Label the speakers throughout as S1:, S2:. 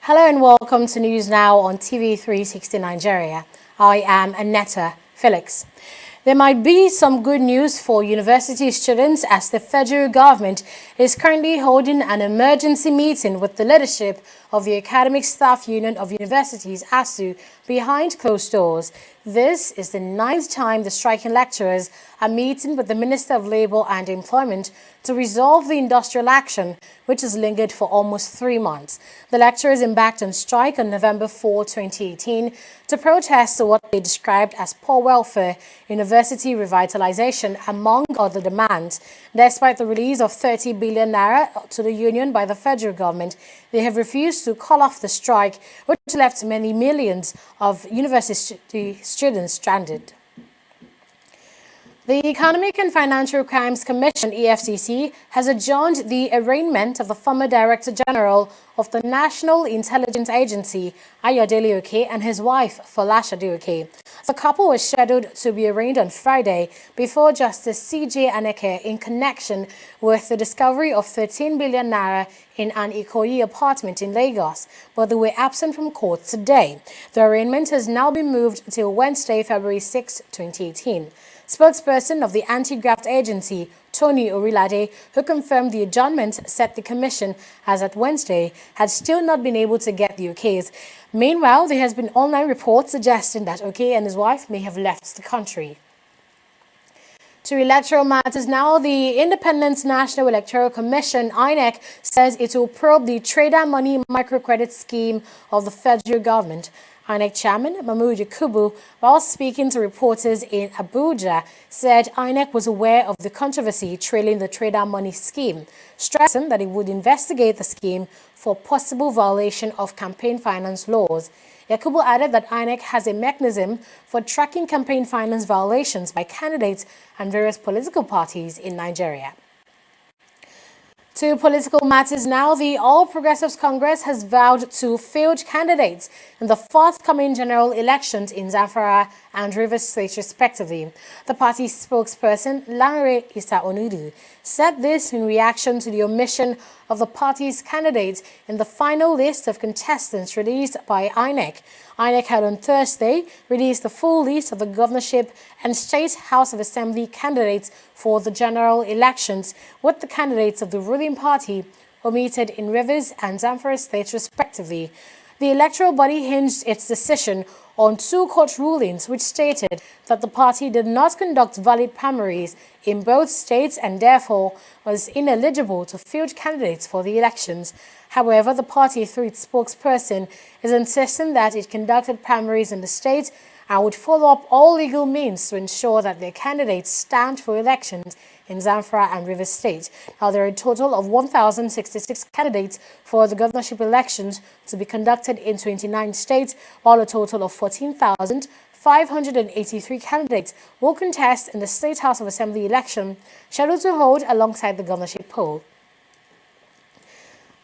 S1: Hello and welcome to News Now on TV360 Nigeria. I am Annetta Felix. There might be some good news for university students as the federal government is currently holding an emergency meeting with the leadership of the Academic Staff Union of Universities, ASU, behind closed doors. This is the 9th time the striking lecturers are meeting with the Minister of Labour and Employment to resolve the industrial action, which has lingered for almost 3 months. The lecturers embarked on strike on November 4, 2018 to protest what they described as poor welfare, university revitalization, among other demands. Despite the release of 30 billion naira to the union by the federal government, they have refused to call off the strike, which left many millions of university students stranded. The Economic and Financial Crimes Commission, EFCC, has adjourned the arraignment of the former Director General of the National Intelligence Agency, Ayodele Oke, and his wife, Folasade Oke. The couple was scheduled to be arraigned on Friday before Justice C.J. INEC in connection with the discovery of 13 billion naira in an Ikoyi apartment in Lagos, but they were absent from court today. The arraignment has now been moved till Wednesday, February 6, 2018. Spokesperson of the anti-graft agency, Tony Orilade, who confirmed the adjournment, said the commission, as at Wednesday, had still not been able to get the okays. Meanwhile, there has been online reports suggesting that Oke and his wife may have left the country. To electoral matters now, the Independent National Electoral Commission, INEC, says it will probe the trader money microcredit scheme of the federal government. INEC Chairman Mahmood Yakubu, while speaking to reporters in Abuja, said INEC was aware of the controversy trailing the trader money scheme, stressing that it would investigate the scheme for possible violation of campaign finance laws. Yakubu added that INEC has a mechanism for tracking campaign finance violations by candidates and various political parties in Nigeria. To political matters now, the All Progressive Congress has vowed to field candidates in the forthcoming general elections in Zamfara and Rivers State, respectively. The party's spokesperson, Lanre Issa Onudu, said this in reaction to the omission of the party's candidates in the final list of contestants released by INEC. INEC had on Thursday released the full list of the governorship and State House of Assembly candidates for the general elections, with the candidates of the ruling party omitted in Rivers and Zamfara states, respectively. The electoral body hinged its decision on 2 court rulings which stated that the party did not conduct valid primaries in both states and therefore was ineligible to field candidates for the elections. However, the party, through its spokesperson, is insisting that it conducted primaries in the state and would follow up all legal means to ensure that their candidates stand for elections in Zamfara and Rivers State. Now, there are a total of 1,066 candidates for the governorship elections to be conducted in 29 states, while a total of 14,583 candidates will contest in the State House of Assembly election, scheduled to hold alongside the governorship poll.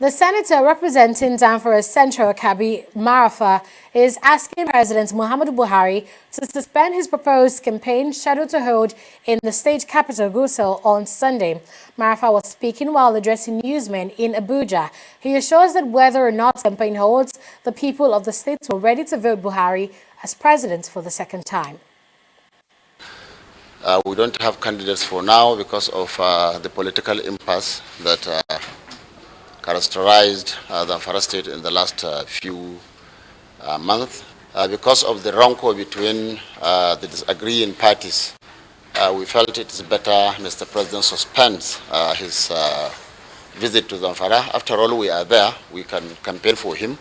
S1: The senator representing Zamfara's Central, Kabi Marafa, is asking President Muhammadu Buhari to suspend his proposed campaign scheduled to hold in the state capital, Gusau, on Sunday. Marafa was speaking while addressing newsmen in Abuja. He assures that whether or not the campaign holds, the people of the state were ready to vote Buhari as president for the second time.
S2: We don't have candidates for now because of the political impasse that characterized the Zamfara state in the last few months. Because of the rancor between the disagreeing parties, we felt it is better Mr. President suspends his visit to Zamfara. After all, we are there. We can campaign for him.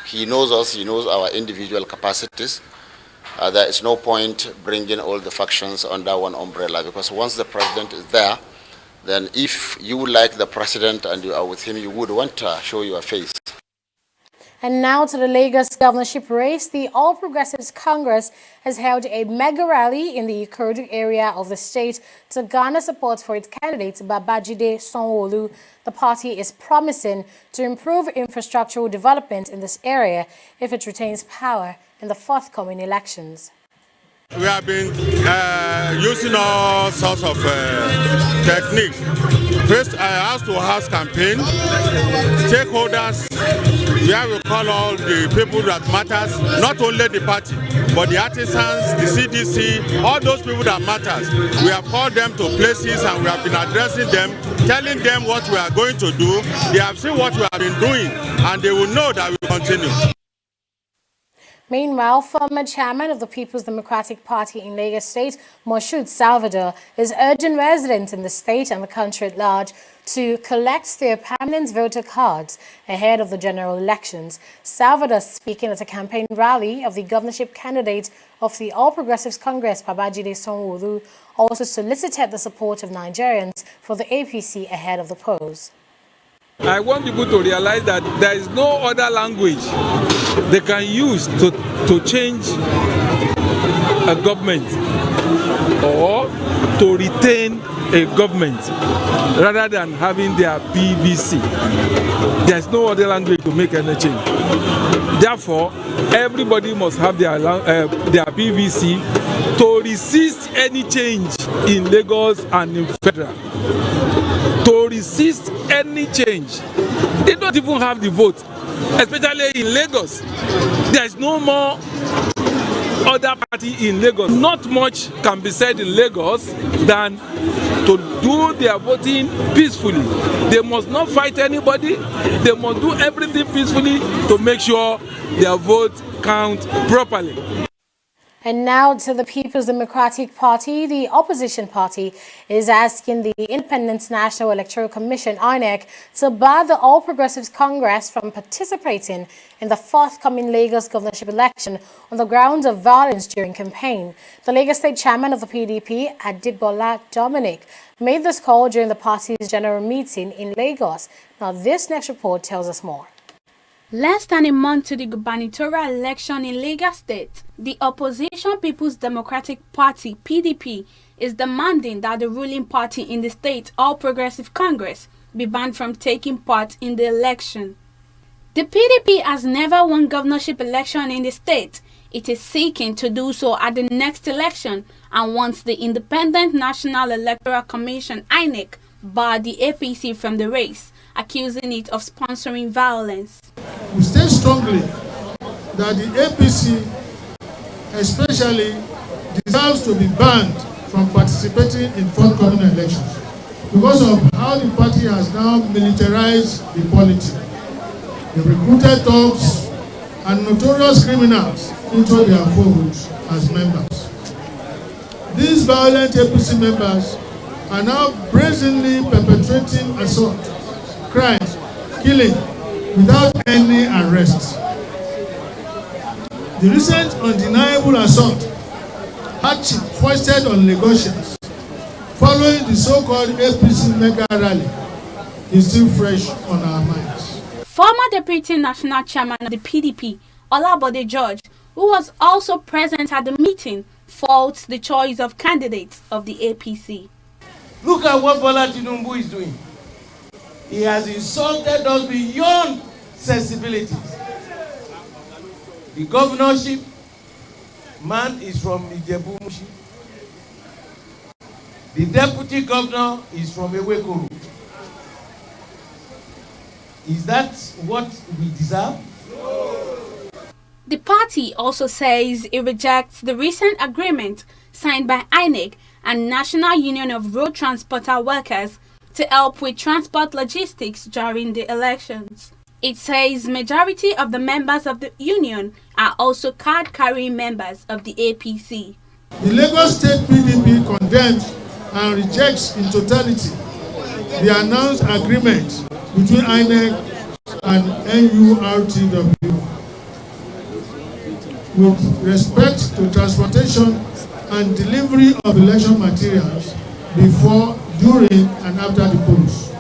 S2: He knows us. He knows our individual capacities. There is no point bringing all the factions under one umbrella, because once the president is there, then if you like the president and you are with him, you would want to show your face.
S1: And now to the Lagos governorship race. The All Progressive Congress has held a mega rally in the Ikorodu area of the state to garner support for its candidate, Babajide Sanwo-Olu. The party is promising to improve infrastructural development in this area if it retains power in the forthcoming elections.
S3: We have been using all sorts of techniques First, house-to-house campaign, stakeholders, where we call all the people that matters, not only the party, but the artisans, the CDC, all those people that matters. We have called them to places and we have been addressing them, telling them what we are going to do. They have seen what we have been doing and they will know that we will continue.
S1: Meanwhile, former chairman of the People's Democratic Party in Lagos State, Moshood Salvador, is urging residents in the state and the country at large to collect their permanent voter cards ahead of the general elections. Salvador, speaking at a campaign rally of the governorship candidate of the All Progressive Congress, Babajide Sanwo-Olu, also solicited the support of Nigerians for the APC ahead of the polls.
S4: I want people to realize that there is no other language they can use to change a government or to retain a government rather than having their PVC. There is no other language to make any change. Therefore, everybody must have their PVC to resist any change in Lagos and in federal. To resist any change. They don't even have the vote, especially in Lagos. There is no more other party in Lagos. Not much can be said in Lagos than to do their voting peacefully. They must not fight anybody. They must do everything peacefully to make sure their vote counts properly.
S1: And now to the People's Democratic Party. The opposition party is asking the Independent National Electoral Commission, INEC, to bar the All Progressive Congress from participating in the forthcoming Lagos governorship election on the grounds of violence during campaign. The Lagos State chairman of the PDP, Adegbola Dominic, made this call during the party's general meeting in Lagos. Now, this next report tells us more.
S5: Less than a month to the gubernatorial election in Lagos State, the opposition People's Democratic Party, PDP, is demanding that the ruling party in the state, All Progressive Congress, be banned from taking part in the election. The PDP has never won governorship election in the state. It is seeking to do so at the next election and wants the Independent National Electoral Commission, INEC, bar the APC from the race, accusing it of sponsoring violence.
S6: We state strongly that the APC especially deserves to be banned from participating in forthcoming elections because of how the party has now militarized the polity. They recruited thugs and notorious criminals into their folds as members. These violent APC members are now brazenly perpetrating assault, crimes, killing, without any arrests. The recent undeniable assault, hardship foisted on Lagosians following the so-called APC mega rally is still fresh on our minds.
S5: Former Deputy National Chairman of the PDP, Olabode George, who was also present at the meeting, faults the choice of candidates of the APC.
S7: Look at what Bola Tinubu is doing. He has insulted us beyond sensibilities. The governorship man is from Ijebu-Mushi. The deputy governor is from Ewekoro. Is that what we deserve?
S5: The party also says it rejects the recent agreement signed by INEC and National Union of Road Transporter Workers to help with transport logistics during the elections. It says majority of the members of the union are also card-carrying members of the APC.
S6: The Lagos State PDP condemns and rejects in totality the announced agreement between INEC and NURTW with respect to transportation and delivery of election materials before, during, and after the polls.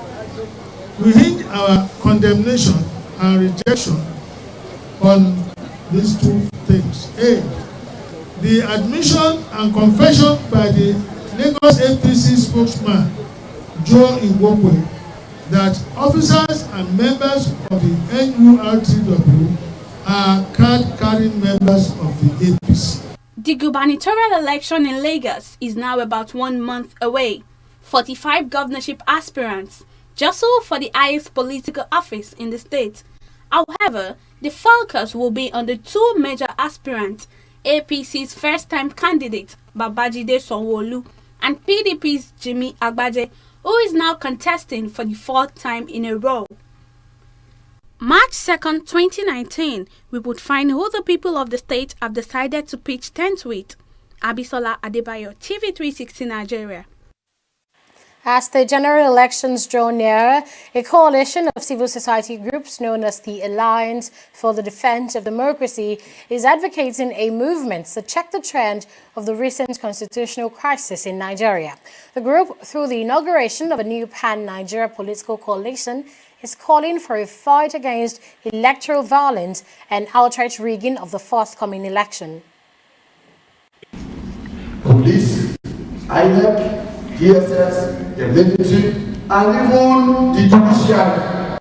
S6: We hinge our condemnation and rejection on these two things. A, the admission and confession by the Lagos APC spokesman, Joe Iwokwe, that officers and members of the NURTW are card-carrying members of the APC.
S5: The gubernatorial election in Lagos is now about 1 month away. 45 governorship aspirants jostle for the highest political office in the state. However, the focus will be on the two major aspirants, APC's first-time candidate Babajide Sanwo-Olu and PDP's Jimmy Agbaje, who is now contesting for the fourth time in a row. March 2nd, 2019, we would find who the people of the state have decided to pitch tent with. Abisola Adebayo, TV360 Nigeria.
S1: As the general elections draw nearer, a coalition of civil society groups known as the Alliance for the Defense of Democracy is advocating a movement to check the trend of the recent constitutional crisis in Nigeria. The group, through the inauguration of a new pan-Nigeria political coalition, is calling for a fight against electoral violence and outright rigging of the forthcoming election.
S8: Police, INEC, DSS, the military, and even the judiciary.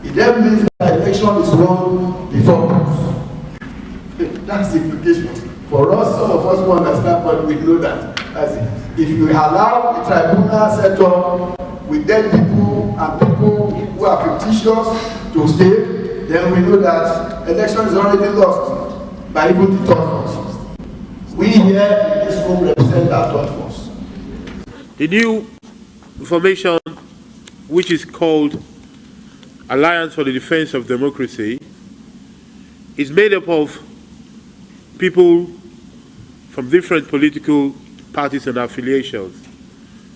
S8: It then means that the election is won before polls. That's the implication. For us, some of us who understand, but we know that. If you allow a tribunal set up with dead people and people who are fictitious to stay, then we know that election is already lost by even the third force. We here in this room represent that third force.
S9: The new formation, which is called Alliance for the Defense of Democracy, is made up of people from different political parties and affiliations.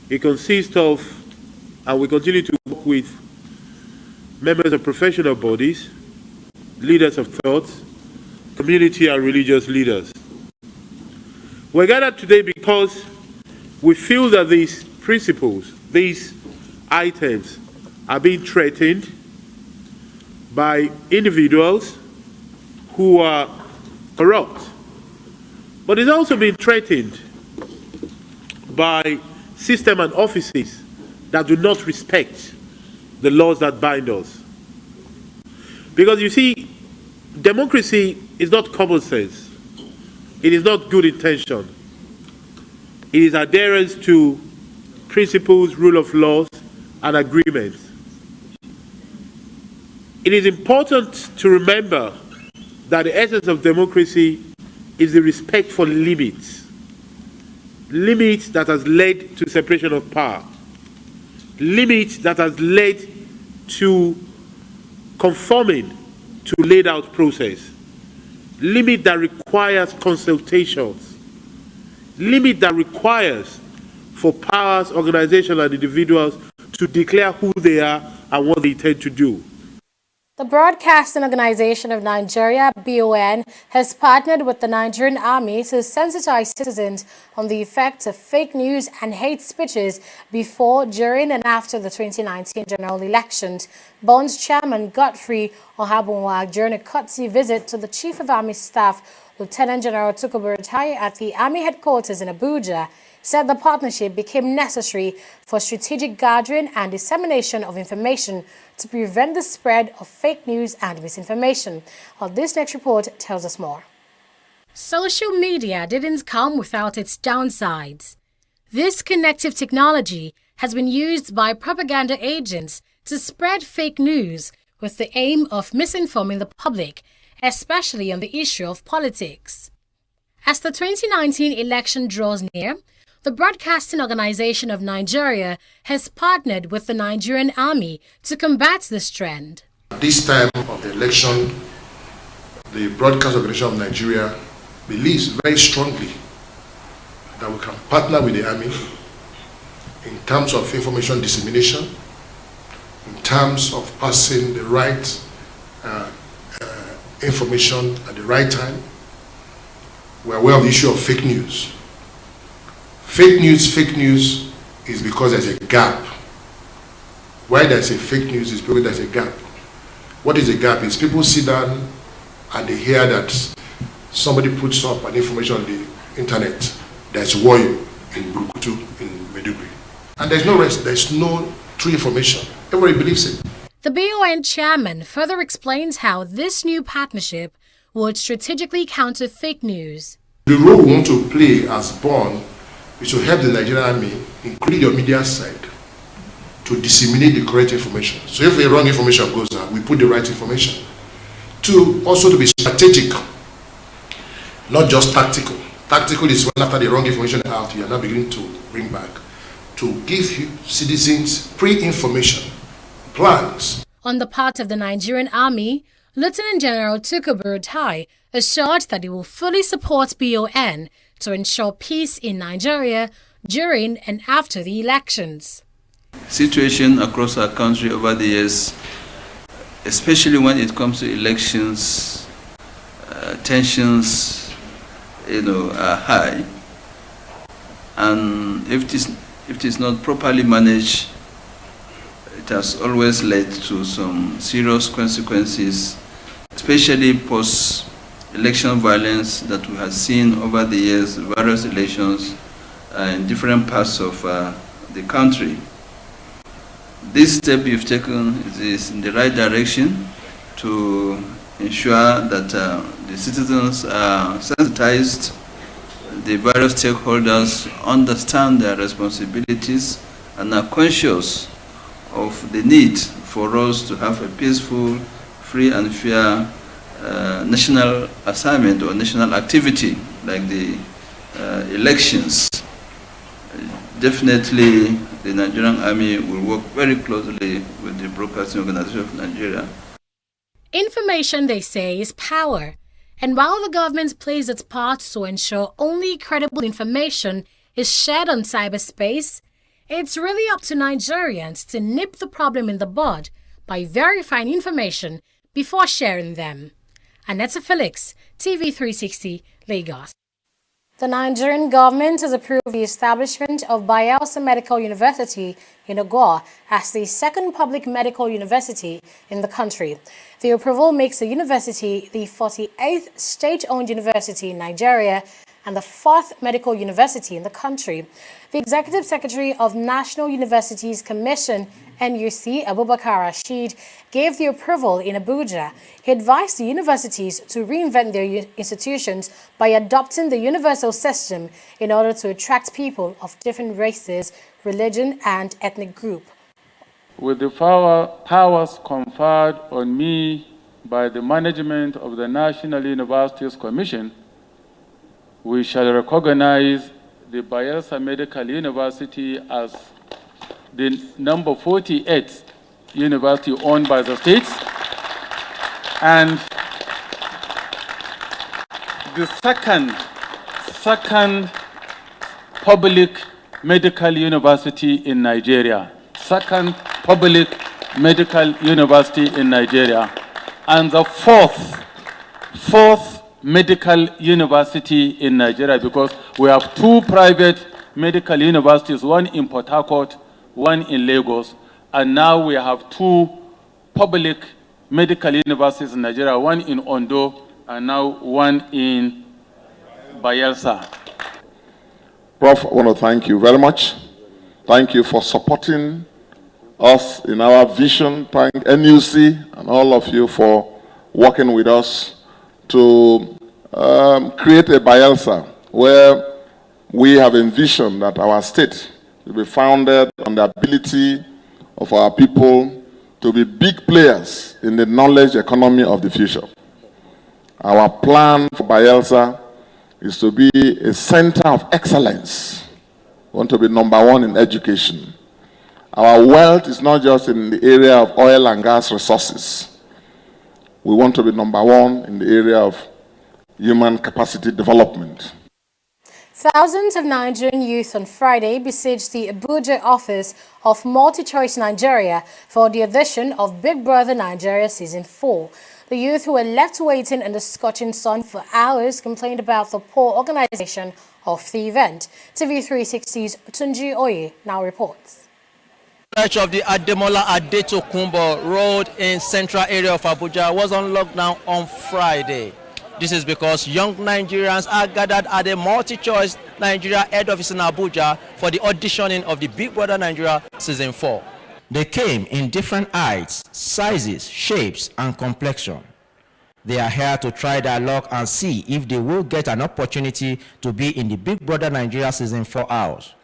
S9: It consists of, and we continue to work with, members of professional bodies, leaders of thought, community and religious leaders. We're gathered today because we feel that these principles, these items, are being threatened by individuals who are corrupt. But it's also being threatened by systems and offices that do not respect the laws that bind us. Because you see, democracy is not common sense. It is not good intention. It is adherence to principles, rule of laws, and agreements. It is important to remember that the essence of democracy is the respect for limits. Limits that has led to separation of power. Limits that has led to conforming to laid out process. Limit that requires consultations. Limit that requires for powers, organizations, and individuals to declare who they are and what they intend to do.
S1: The Broadcasting Organization of Nigeria, BON, has partnered with the Nigerian Army to sensitize citizens on the effects of fake news and hate speeches before, during, and after the 2019 general elections. BON's chairman, Godfrey Ohabunwa, during a courtesy visit to the Chief of Army Staff, Lieutenant General Tukubu Retired, at the Army headquarters in Abuja, said the partnership became necessary for strategic gathering and dissemination of information to prevent the spread of fake news and misinformation. Well, this next report tells us more. Social media didn't come without its downsides. This connective technology has been used by propaganda agents to spread fake news with the aim of misinforming the public, especially on the issue of politics. As the 2019 election draws near, the Broadcasting Organization of Nigeria has partnered with the Nigerian Army to combat this trend.
S10: At this time of the election, the Broadcasting Organization of Nigeria believes very strongly that we can partner with the Army in terms of information dissemination, in terms of passing the right information at the right time. We are aware of the issue of fake news. Fake news is because there's a gap. Why there's a fake news is because there's a gap. What is a gap? Is people sit down and they hear that somebody puts up an information on the internet. There's war in Bukutu, in Maiduguri. And there's no rest, there's no true information. Everybody believes it.
S1: The BON chairman further explains how this new partnership would strategically counter fake news.
S10: The role we want to play as BON is to help the Nigerian army, including your media side, to disseminate the correct information. So if a wrong information goes out, we put the right information. Two, also to be strategic, not just tactical. Tactical is when after the wrong information out, you are now beginning to bring back. To give citizens pre-information, plans.
S1: On the part of the Nigerian Army, Lieutenant General Tukur Tai assured that he will fully support BON to ensure peace in Nigeria during and after the elections.
S11: Situation across our country over the years, especially when it comes to elections, tensions, are high, and if it is not properly managed, it has always led to some serious consequences, especially post-election violence that we have seen over the years, various elections in different parts of the country. This step you've taken is in the right direction to ensure that the citizens are sensitized, the various stakeholders understand their responsibilities and are conscious of the need for us to have a peaceful, free and fair national assignment or national activity like the elections. Definitely the Nigerian Army will work very closely with the Broadcasting Organization of Nigeria.
S1: Information, they say, is power. And while the government plays its part to ensure only credible information is shared on cyberspace, it's really up to Nigerians to nip the problem in the bud by verifying information before sharing them. Annetta Felix, TV360, Lagos. The Nigerian government has approved the establishment of Bayelsa Medical University in Enugu as the second public medical university in the country. The approval makes the university the 48th state-owned university in Nigeria and the 4th medical university in the country. The Executive Secretary of National Universities Commission, NUC, Abubakar Rashid, gave the approval in Abuja. He advised the universities to reinvent their institutions by adopting the universal system in order to attract people of different races, religion, and ethnic group.
S12: With the powers conferred on me by the management of the National Universities Commission, we shall recognize the Bayelsa Medical University as the number 48 university owned by the states and the second public medical university in Nigeria. Second public medical university in Nigeria. And the fourth medical university in Nigeria, because we have two private medical universities, one in Port Harcourt, one in Lagos, and now we have two public medical universities in Nigeria, one in Ondo and now one in Bayelsa.
S13: Prof, I want to thank you very much. Thank you for supporting us in our vision. Thank NUC and all of you for working with us to create a Bayelsa where we have envisioned that our state will be founded on the ability of our people to be big players in the knowledge economy of the future. Our plan for Bayelsa is to be a center of excellence. We want to be #1 in education. Our wealth is not just in the area of oil and gas resources. We want to be #1 in the area of human capacity development.
S1: Thousands of Nigerian youth on Friday besieged the Abuja office of MultiChoice Nigeria for the edition of Big Brother Nigeria Season 4. The youth who were left waiting in the scorching sun for hours complained about the poor organization of the event. TV360's Tunji Oye now reports.
S14: Stretch of the Ademola Adetokunbo Road in central area of Abuja was on lockdown on Friday. This is because young Nigerians are gathered at the MultiChoice Nigeria head office in Abuja for the auditioning of the Big Brother Nigeria Season 4. They came in different heights, sizes, shapes, and complexion. They are here to try their luck and see if they will get an opportunity to be in the Big Brother Nigeria season 4 hours.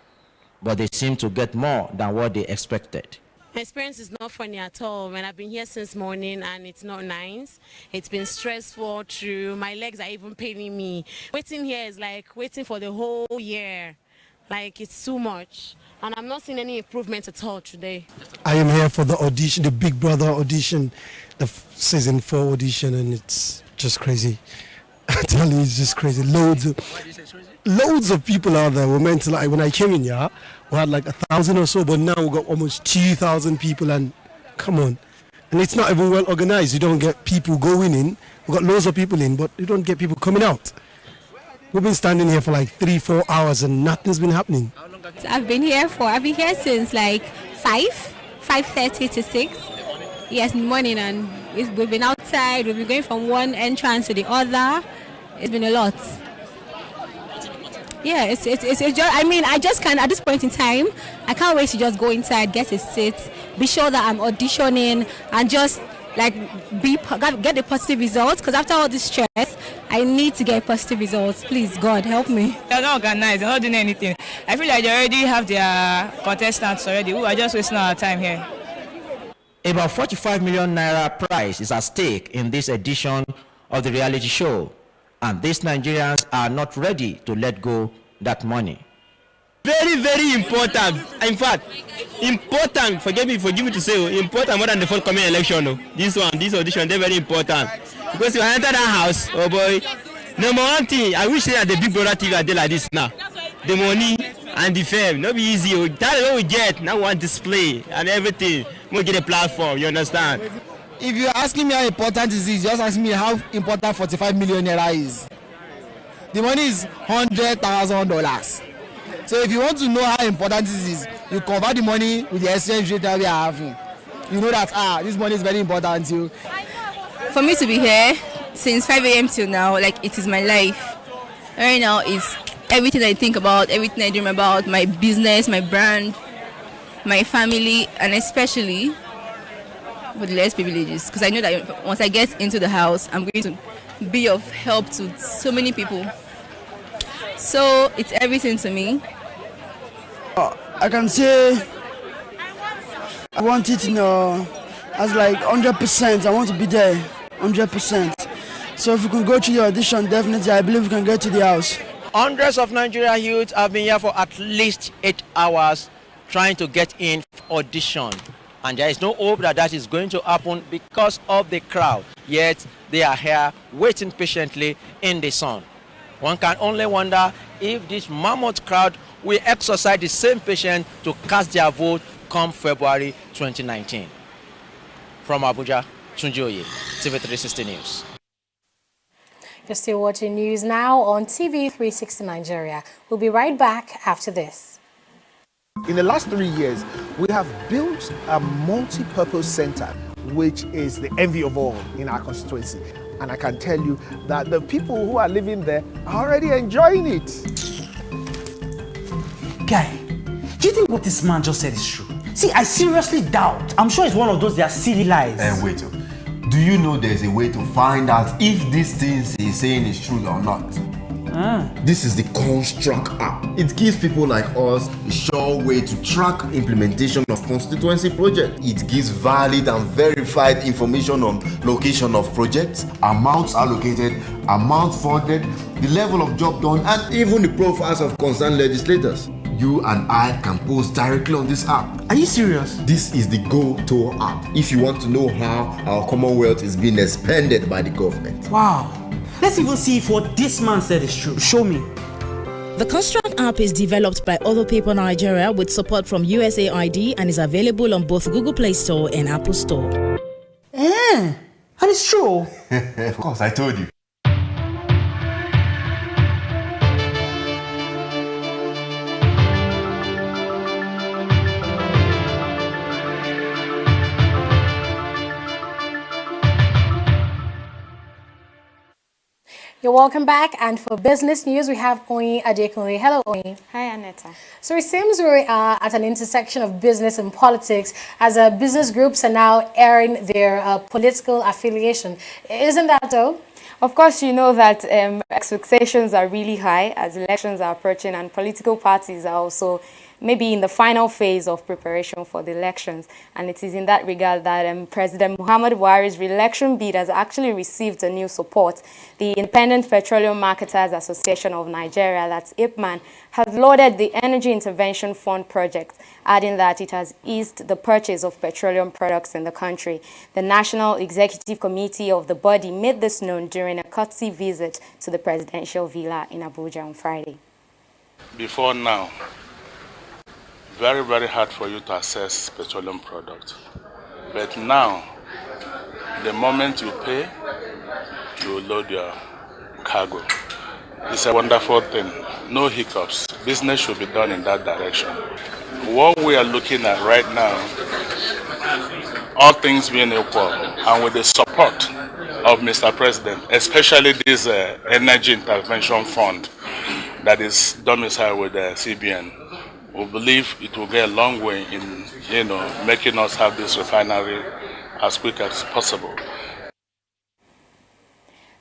S14: But they seem to get more than what they expected.
S15: My experience is not funny at all. When I've been here since morning and it's not nice. It's been stressful through. My legs are even paining me. Waiting here is like waiting for the whole year. Like it's too much. And I'm not seeing any improvement at all today.
S16: I am here for the audition, the Big Brother audition, the season 4 audition, and it's just crazy. I tell you, it's just crazy. Loads of people out there. We're meant to, like, when I came in here, we had like 1,000 or so, but now we've got almost 2,000 people, and come on. And it's not even well organized. You don't get people going in. We've got loads of people in, but you don't get people coming out. We've been standing here for like 3-4 hours and nothing's been happening.
S17: I've been here since like 5:30 to 6. Yes, in the morning, and we've been outside. We've been going from one entrance to the other. It's been a lot. Yeah, it's just, I mean, I just can't, at this point in time, I can't wait to just go inside, get a seat, be sure that I'm auditioning, and just like get the positive results, because after all this stress, I need to get positive results. Please, God, help me.
S18: They're not organized, they're not doing anything. I feel like they already have their contestants already who are just wasting our time here.
S14: About 45 million naira prize is at stake in this edition of the reality show, and these Nigerians are not ready to let go that money.
S19: Very, very important. In fact, important, forgive me to say, important more than the forthcoming election. This audition, they're very important. Because you enter that house, oh boy, number one thing, I wish that the Big Brother TV are there like this now. The money and the fame, not be easy. That's what we get, now one display and everything. We get a platform, you understand?
S20: If you're asking me how important it is, just ask me how important 45 million naira is. The money is $100,000. So if you want to know how important this is, you convert the money with the exchange rate that we are having. You know that, this money is very important to you.
S21: For me to be here since 5 a.m. till now, like it is my life. Right now it's everything I think about, everything I dream about, my business, my brand, my family, and especially for the less privileges. Because I know that once I get into the house, I'm going to be of help to so many people. So it's everything to me.
S20: I can say I want it, as like 100%. I want to be there, 100%. So if we can go to the audition, definitely, I believe we can get to the house.
S14: Hundreds of Nigerian youths have been here for at least 8 hours trying to get in for audition. And there is no hope that that is going to happen because of the crowd. Yet they are here waiting patiently in the sun. One can only wonder if this mammoth crowd will exercise the same patience to cast their vote come February 2019. From Abuja, Tunji Oye, TV360 News.
S1: You're still watching news now on TV360 Nigeria. We'll be right back after this.
S22: In the last 3 years, we have built a multi-purpose center, which is the envy of all in our constituency. And I can tell you that the people who are living there are already enjoying it.
S23: Guy, do you think what this man just said is true? See, I seriously doubt. I'm sure it's one of those their silly lies.
S24: Wait, do you know there's a way to find out if these things he's saying is true or not? This is the Construct app. It gives people like us a sure way to track implementation of constituency projects. It gives valid and verified information on location of projects, amounts allocated, amount funded, the level of job done, and even the profiles of concerned legislators. You and I can post directly on this app.
S23: Are you serious?
S24: This is the Go-To app if you want to know how our Commonwealth is being expanded by the government.
S23: Wow. Let's even see if what this man said is true. Show me.
S25: The Construct app is developed by Other People Nigeria with support from USAID and is available on both Google Play Store and Apple Store.
S23: And it's true.
S24: Of course, I told you.
S1: You're You're welcome back. And for business news, we have Oyin Adekunle. Hello, Oyin.
S2: Hi, Aneta.
S1: So it seems we are at an intersection of business and politics as business groups are now airing their political affiliation. Isn't that so?
S2: Of course, you know that expectations are really high as elections are approaching, and political parties are also maybe in the final phase of preparation for the elections. And it is in that regard that President Muhammadu Buhari's re-election bid has actually received a new support. The Independent Petroleum Marketers Association of Nigeria, that's IPMAN, has lauded the Energy Intervention Fund project, adding that it has eased the purchase of petroleum products in the country. The National Executive Committee of the body made this known during a courtesy visit to the presidential villa in Abuja on Friday.
S3: Before now, very, very hard for you to access petroleum products. But now, the moment you pay, you load your cargo. It's a wonderful thing. No hiccups. Business should be done in that direction. What we are looking at right now, all things being equal, and with the support of Mr. President, especially this Energy Intervention Fund that is domiciled with the CBN, we believe it will go a long way in, making us have this refinery as quick as possible.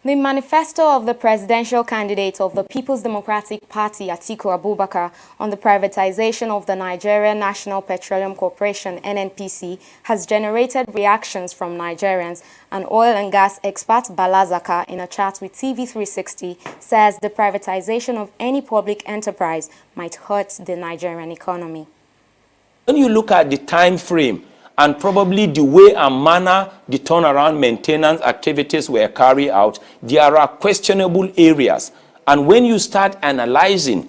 S2: The manifesto of the presidential candidate of the People's Democratic Party, Atiku Abubakar, on the privatization of the Nigerian National Petroleum Corporation, NNPC, has generated reactions from Nigerians. And oil and gas expert Bala Zaka, in a chat with TV360, says the privatization of any public enterprise might hurt the Nigerian economy.
S4: When you look at the time frame, and probably the way and manner the turnaround maintenance activities were carried out, there are questionable areas. And when you start analyzing,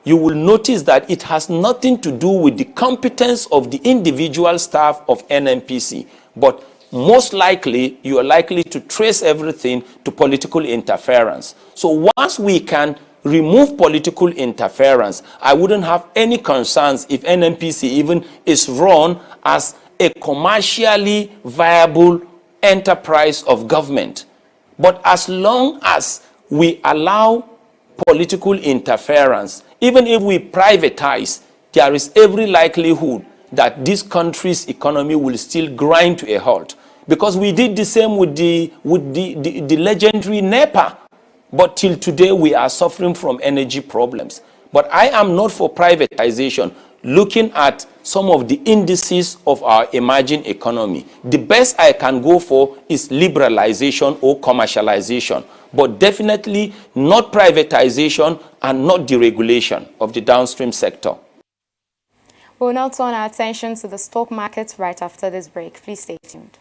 S4: you will notice that it has nothing to do with the competence of the individual staff of NNPC, but most likely, you are likely to trace everything to political interference. So once we can remove political interference, I wouldn't have any concerns if NNPC even is run as a commercially viable enterprise of government. But as long as we allow political interference, even if we privatize, there is every likelihood that this country's economy will still grind to a halt. Because we did the same with the legendary NEPA. But till today, we are suffering from energy problems. But I am not for privatization. Looking at some of the indices of our emerging economy, the best I can go for is liberalization or commercialization, but definitely not privatization and not deregulation of the downstream sector.
S2: We'll now turn our attention to the stock market right after this break. Please stay tuned.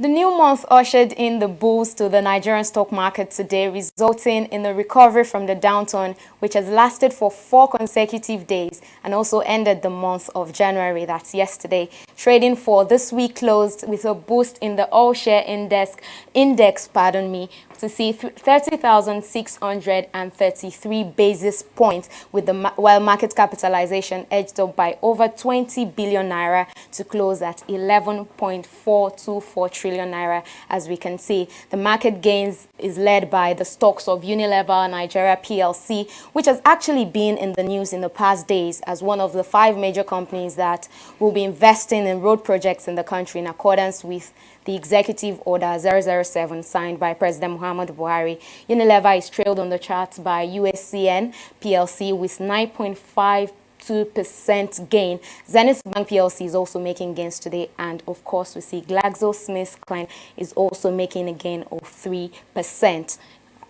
S2: The new month ushered in the boost to the Nigerian stock market today, resulting in a recovery from the downturn, which has lasted for 4 consecutive days and also ended the month of January, that's yesterday. Trading for this week closed with a boost in the all-share index, to see 30,633 basis points, with while market capitalization edged up by over 20 billion naira to close at 11.424 trillion naira. As we can see, the market gains is led by the stocks of Unilever Nigeria PLC, which has actually been in the news in the past days as one of the 5 major companies that will be investing in road projects in the country in accordance with the Executive Order 007 signed by President Muhammadu Buhari. Unilever is trailed on the charts by USCN PLC with 9.52% gain. Zenith Bank PLC is also making gains today, and of course we see GlaxoSmithKline is also making a gain of 3%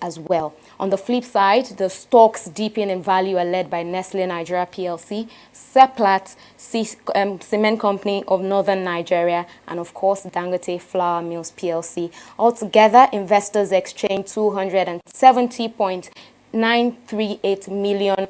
S2: as well. On the flip side, the stocks deepening in value are led by Nestle Nigeria PLC, Seplat Cement Company of Northern Nigeria, and of course Dangote Flour Mills PLC. Altogether, investors exchanged 270.938 million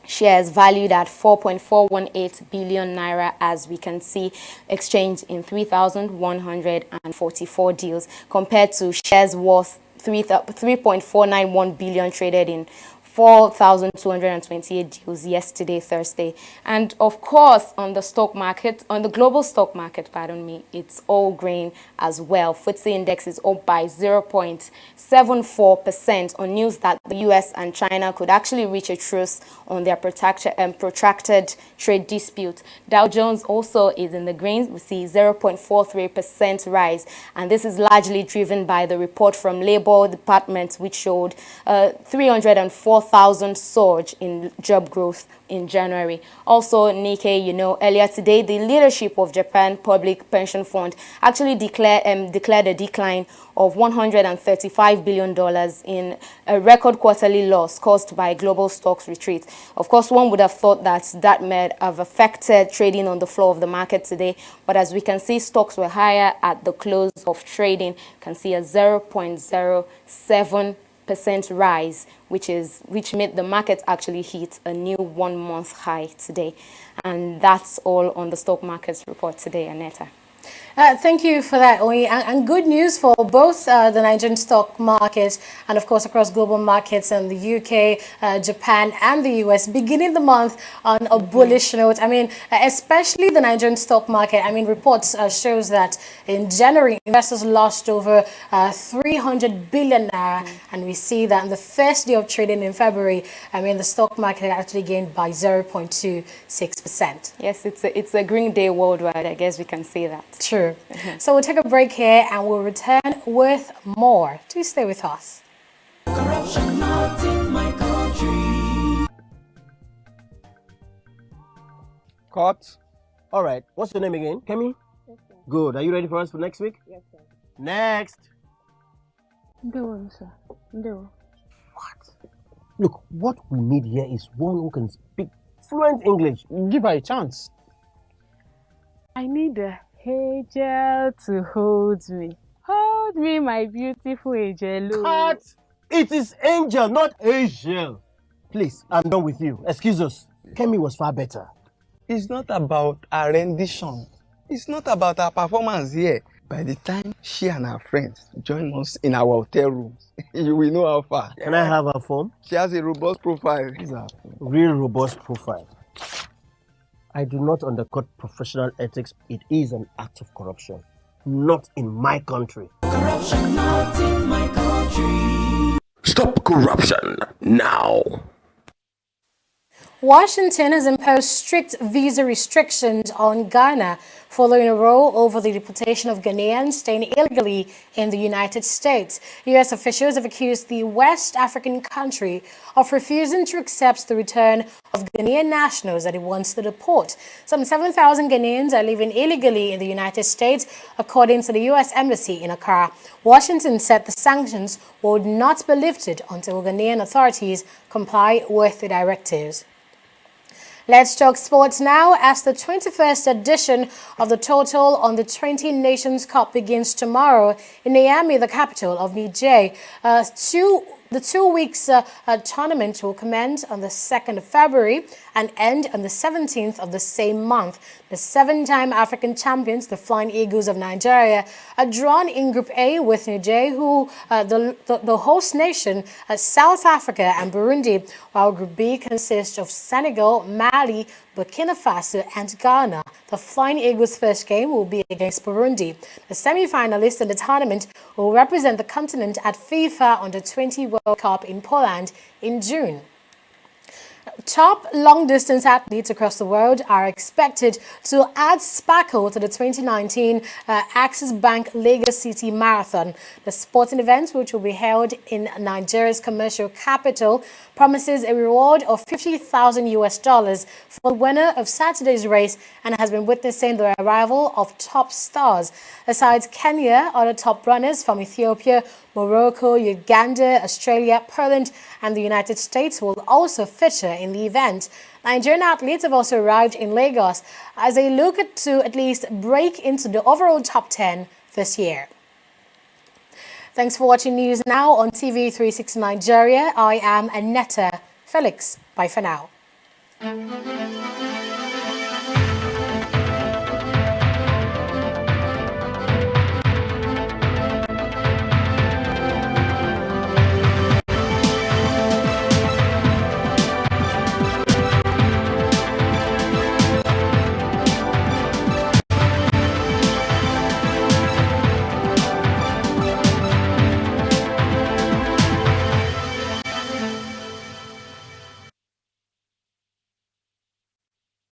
S2: shares valued at 4.418 billion naira, as we can see, exchanged in 3,144 deals, compared to shares worth 3.491 billion traded in 4,228 deals yesterday, Thursday. And of course, on the stock market, on the global stock market, pardon me, it's all green as well. FTSE index is up by 0.74% on news that the US and China could actually reach a truce on their protracted trade dispute. Dow Jones also is in the green. We see 0.43% rise, and this is largely driven by the report from Labor Department, which showed 304,000 surge in job growth in January. Also, Nikkei, earlier today, the leadership of Japan Public Pension Fund actually declared a decline of $135 billion in a record quarterly loss caused by global stocks retreat. Of course, one would have thought that might have affected trading on the floor of the market today, but as we can see, stocks were higher at the close of trading. You can see a 0.07% rise, which made the market actually hit a new one-month high today. And that's all on the stock markets report today, Aneta.
S1: Thank you for that, Oyi. And good news for both the Nigerian stock market and, of course, across global markets in the UK, Japan and the US, beginning the month on a bullish note. I mean, especially the Nigerian stock market. I mean, reports shows that in January, investors lost over 300 billion naira. And we see that on the first day of trading in February, I mean, the stock market actually gained by 0.26%.
S2: Yes, it's a green day worldwide. I guess we can say that.
S1: True. So we'll take a break here and we'll return with more. Do stay with us.
S5: Corruption not in my country.
S6: Cut. All right. What's your name again? Kemi? Yes, sir. Good. Are you ready for us for next week?
S5: Yes, sir.
S6: Next.
S5: No, sir. No.
S6: What? Look, what we need here is one who can speak fluent English. Give her a chance.
S5: I need a angel to hold me. Hold me, my beautiful angel.
S6: Cut! It is angel, not angel. Please, I'm done with you. Excuse us. Kemi was far better.
S7: It's not about our rendition. It's not about our performance here. By the time she and her friends join us in our hotel rooms, you will know how far.
S6: Can I have her phone?
S7: She has a robust profile.
S6: Real robust profile. I do not undercut professional ethics. It is an act of corruption. Not in my country.
S5: Corruption not in my country.
S4: Stop corruption now.
S1: Washington has imposed strict visa restrictions on Ghana following a row over the deportation of Ghanaians staying illegally in the United States. U.S. officials have accused the West African country of refusing to accept the return of Ghanaian nationals that it wants to deport. Some 7,000 Ghanaians are living illegally in the United States, according to the U.S. Embassy in Accra. Washington said the sanctions would not be lifted until Ghanaian authorities comply with the directives. Let's talk sports now, as the 21st edition of the Total on the 20 Nations Cup begins tomorrow in Niamey, the capital of Niger. The 2 weeks tournament will commence on the 2nd of February and end on the 17th of the same month. The 7-time African champions, the Flying Eagles of Nigeria, are drawn in Group A with Niger, who the host nation, South Africa and Burundi, while Group B consists of Senegal, Mali, Burkina Faso and Ghana. The Flying Eagles' first game will be against Burundi. The semi-finalists in the tournament will represent the continent at FIFA Under-20 World Cup in Poland in June. Top long-distance athletes across the world are expected to add sparkle to the 2019 Axis Bank Lagos City Marathon. The sporting event, which will be held in Nigeria's commercial capital, promises a reward of $50,000 for the winner of Saturday's race and has been witnessing the arrival of top stars. Besides Kenya, other top runners from Ethiopia, Morocco, Uganda, Australia, Poland and the United States will also feature in the event. Nigerian athletes have also arrived in Lagos as they look to at least break into the overall top 10 this year. Thanks for watching News Now on TV360 Nigeria. I am Aneta Felix. Bye for now. you.